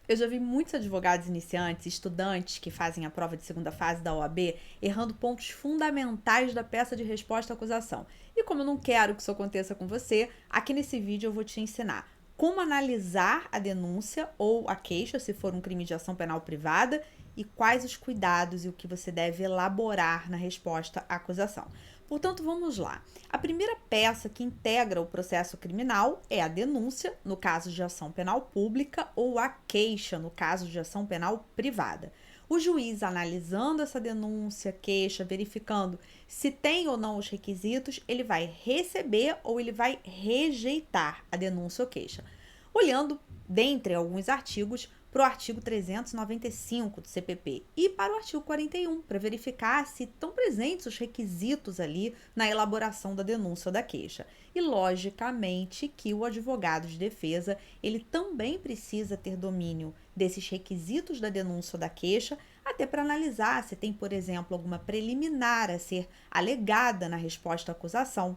Eu já vi muitos advogados iniciantes, estudantes que fazem a prova de segunda fase da OAB, errando pontos fundamentais da peça de resposta à acusação. E como eu não quero que isso aconteça com você, aqui nesse vídeo eu vou te ensinar como analisar a denúncia ou a queixa, se for um crime de ação penal privada, e quais os cuidados e o que você deve elaborar na resposta à acusação. Portanto, vamos lá. A primeira peça que integra o processo criminal é a denúncia, no caso de ação penal pública, ou a queixa, no caso de ação penal privada. O juiz, analisando essa denúncia, queixa, verificando se tem ou não os requisitos, ele vai receber ou ele vai rejeitar a denúncia ou queixa. Olhando, dentre alguns artigos, para o artigo 395 do CPP e para o artigo 41, para verificar se estão presentes os requisitos ali na elaboração da denúncia ou da queixa. E, logicamente, que o advogado de defesa, ele também precisa ter domínio desses requisitos da denúncia ou da queixa, até para analisar se tem, por exemplo, alguma preliminar a ser alegada na resposta à acusação.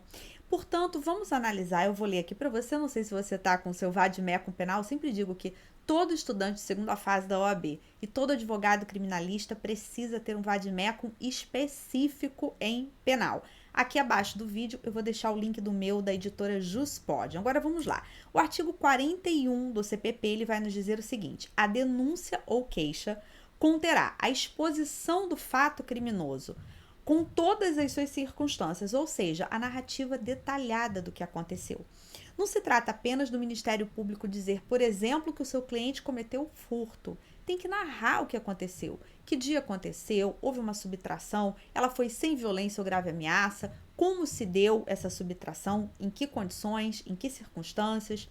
Portanto, vamos analisar, eu vou ler aqui para você, não sei se você está com o seu vade-mecum penal, eu sempre digo que todo estudante de segunda fase da OAB e todo advogado criminalista precisa ter um vade-mecum específico em penal. Aqui abaixo do vídeo eu vou deixar o link do meu, da editora Juspod. Agora vamos lá. O artigo 41 do CPP, ele vai nos dizer o seguinte: a denúncia ou queixa conterá a exposição do fato criminoso com todas as suas circunstâncias, ou seja, a narrativa detalhada do que aconteceu. Não se trata apenas do Ministério Público dizer, por exemplo, que o seu cliente cometeu furto. Tem que narrar o que aconteceu. Que dia aconteceu? Houve uma subtração? Ela foi sem violência ou grave ameaça? Como se deu essa subtração? Em que condições? Em que circunstâncias?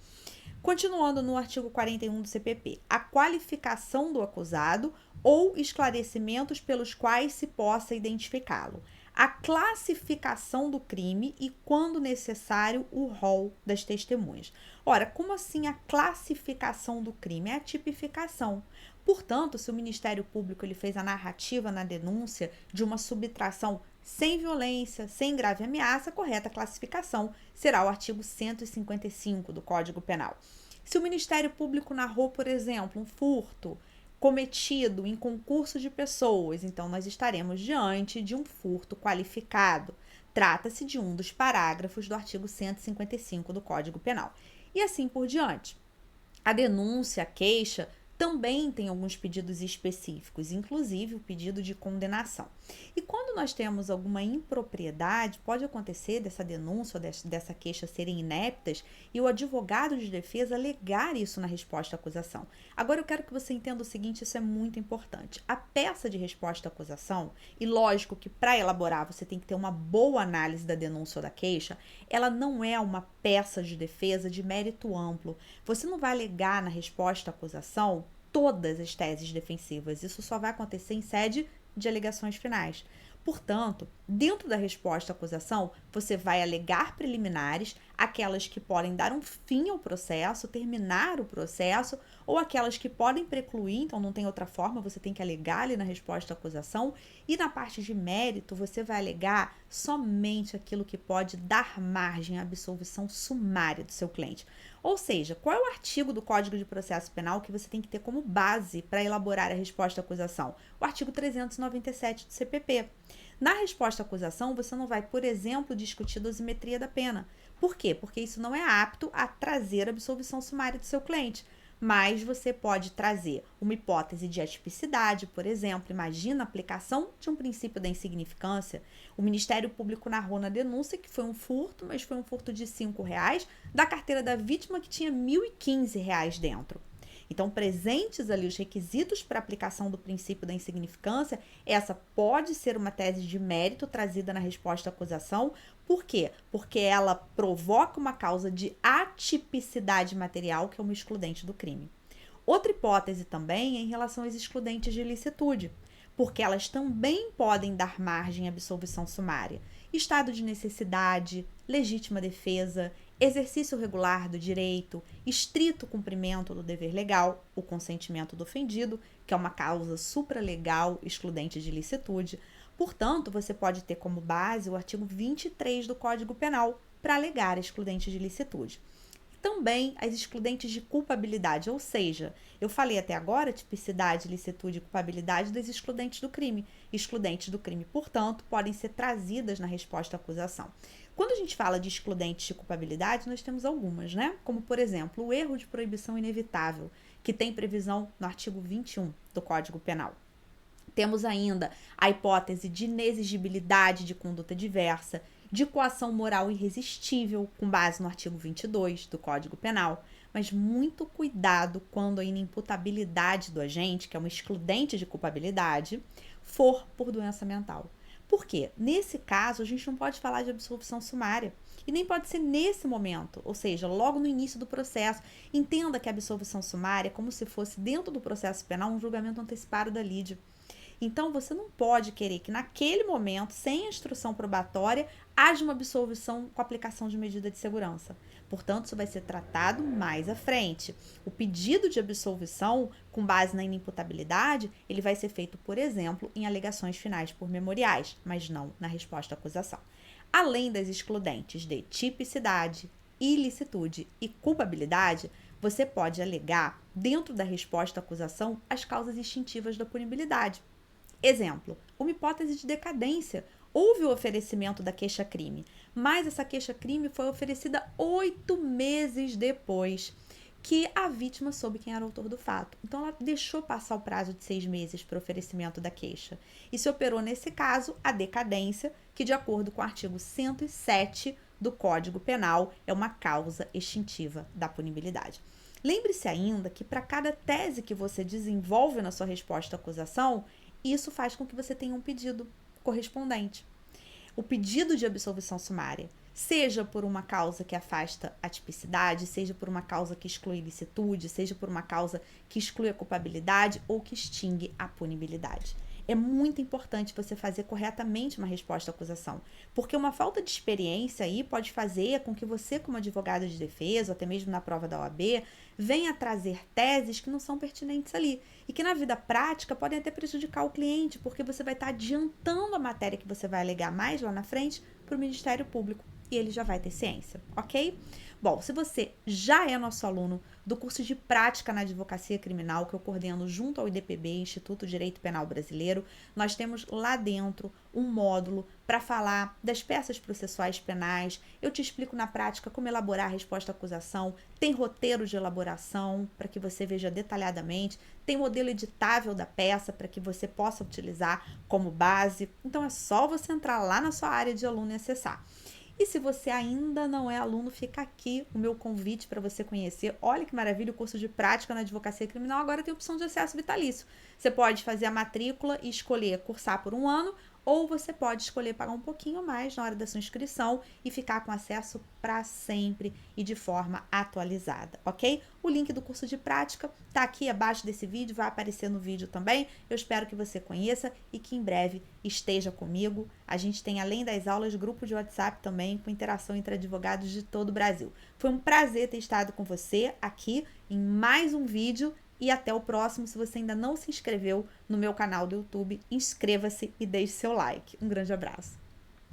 Continuando no artigo 41 do CPP, a qualificação do acusado ou esclarecimentos pelos quais se possa identificá-lo, a classificação do crime e, quando necessário, o rol das testemunhas. Ora, como assim a classificação do crime? É a tipificação. Portanto, se o Ministério Público ele fez a narrativa na denúncia de uma subtração sem violência, sem grave ameaça, a correta classificação será o artigo 155 do Código Penal. Se o Ministério Público narrou, por exemplo, um furto cometido em concurso de pessoas, então nós estaremos diante de um furto qualificado. Trata-se de um dos parágrafos do artigo 155 do Código Penal. E assim por diante. A denúncia, a queixa, também tem alguns pedidos específicos, inclusive o pedido de condenação. E quando nós temos alguma impropriedade, pode acontecer dessa denúncia ou dessa queixa serem ineptas e o advogado de defesa alegar isso na resposta à acusação. Agora eu quero que você entenda o seguinte, isso é muito importante. A peça de resposta à acusação, e lógico que para elaborar você tem que ter uma boa análise da denúncia ou da queixa, ela não é uma peça de defesa de mérito amplo. Você não vai alegar na resposta à acusação todas as teses defensivas. Isso só vai acontecer em sede de alegações finais. Portanto, dentro da resposta à acusação, você vai alegar preliminares, aquelas que podem dar um fim ao processo, terminar o processo, ou aquelas que podem precluir, então não tem outra forma, você tem que alegar ali na resposta à acusação, e na parte de mérito, você vai alegar somente aquilo que pode dar margem à absolvição sumária do seu cliente. Ou seja, qual é o artigo do Código de Processo Penal que você tem que ter como base para elaborar a resposta à acusação? O artigo 397 do CPP. Na resposta à acusação, você não vai, por exemplo, discutir dosimetria da pena. Por quê? Porque isso não é apto a trazer a absolvição sumária do seu cliente. Mas você pode trazer uma hipótese de atipicidade, por exemplo. Imagina a aplicação de um princípio da insignificância. O Ministério Público narrou na denúncia que foi um furto, mas foi um furto de R$ 5 da carteira da vítima que tinha R$ 1.015 dentro. Então, presentes ali os requisitos para aplicação do princípio da insignificância, essa pode ser uma tese de mérito trazida na resposta à acusação. Por quê? Porque ela provoca uma causa de atipicidade material, que é uma excludente do crime. Outra hipótese também é em relação às excludentes de ilicitude, porque elas também podem dar margem à absolvição sumária. Estado de necessidade, legítima defesa, exercício regular do direito, estrito cumprimento do dever legal, o consentimento do ofendido, que é uma causa supralegal excludente de ilicitude. Portanto, você pode ter como base o artigo 23 do Código Penal para alegar excludente de ilicitude. também as excludentes de culpabilidade, ou seja, eu falei até agora tipicidade, licitude e culpabilidade das excludentes do crime. Excludentes do crime, portanto, podem ser trazidas na resposta à acusação. Quando a gente fala de excludentes de culpabilidade, nós temos algumas, né? Como, por exemplo, o erro de proibição inevitável, que tem previsão no artigo 21 do Código Penal. Temos ainda a hipótese de inexigibilidade de conduta diversa, de coação moral irresistível, com base no artigo 22 do Código Penal, mas muito cuidado quando a inimputabilidade do agente, que é uma excludente de culpabilidade, for por doença mental. Por quê? Nesse caso, a gente não pode falar de absolvição sumária. E nem pode ser nesse momento, ou seja, logo no início do processo. Entenda que a absolvição sumária é como se fosse, dentro do processo penal, um julgamento antecipado da lide. Então, você não pode querer que naquele momento, sem a instrução probatória, haja uma absolvição com aplicação de medida de segurança. Portanto, isso vai ser tratado mais à frente. O pedido de absolvição, com base na inimputabilidade, ele vai ser feito, por exemplo, em alegações finais por memoriais, mas não na resposta à acusação. Além das excludentes de tipicidade, ilicitude e culpabilidade, você pode alegar, dentro da resposta à acusação, as causas extintivas da punibilidade. Exemplo, uma hipótese de decadência. Houve o oferecimento da queixa-crime, mas essa queixa-crime foi oferecida 8 meses depois que a vítima soube quem era o autor do fato. Então, ela deixou passar o prazo de 6 meses para o oferecimento da queixa. E se operou, nesse caso, a decadência, que, de acordo com o artigo 107 do Código Penal, é uma causa extintiva da punibilidade. Lembre-se ainda que, para cada tese que você desenvolve na sua resposta à acusação, isso faz com que você tenha um pedido correspondente. O pedido de absolvição sumária, seja por uma causa que afasta a tipicidade, seja por uma causa que exclui ilicitude, seja por uma causa que exclui a culpabilidade ou que extingue a punibilidade. É muito importante você fazer corretamente uma resposta à acusação, porque uma falta de experiência aí pode fazer com que você, como advogado de defesa, ou até mesmo na prova da OAB, venha trazer teses que não são pertinentes ali e que na vida prática podem até prejudicar o cliente, porque você vai estar adiantando a matéria que você vai alegar mais lá na frente para o Ministério Público e ele já vai ter ciência, ok? Bom, se você já é nosso aluno do curso de prática na advocacia criminal que eu coordeno junto ao IDPB, Instituto de Direito Penal Brasileiro, nós temos lá dentro um módulo para falar das peças processuais penais. Eu te explico na prática como elaborar a resposta à acusação, tem roteiro de elaboração para que você veja detalhadamente, tem modelo editável da peça para que você possa utilizar como base. Então é só você entrar lá na sua área de aluno e acessar. E se você ainda não é aluno, fica aqui o meu convite para você conhecer. Olha que maravilha, o curso de prática na advocacia criminal agora tem opção de acesso vitalício. Você pode fazer a matrícula e escolher cursar por 1 ano, ou você pode escolher pagar um pouquinho mais na hora da sua inscrição e ficar com acesso para sempre e de forma atualizada, ok? O link do curso de prática está aqui abaixo desse vídeo, vai aparecer no vídeo também. Eu espero que você conheça e que em breve esteja comigo. A gente tem, além das aulas, grupo de WhatsApp também, com interação entre advogados de todo o Brasil. Foi um prazer ter estado com você aqui em mais um vídeo. E até o próximo. Se você ainda não se inscreveu no meu canal do YouTube, inscreva-se e deixe seu like. Um grande abraço.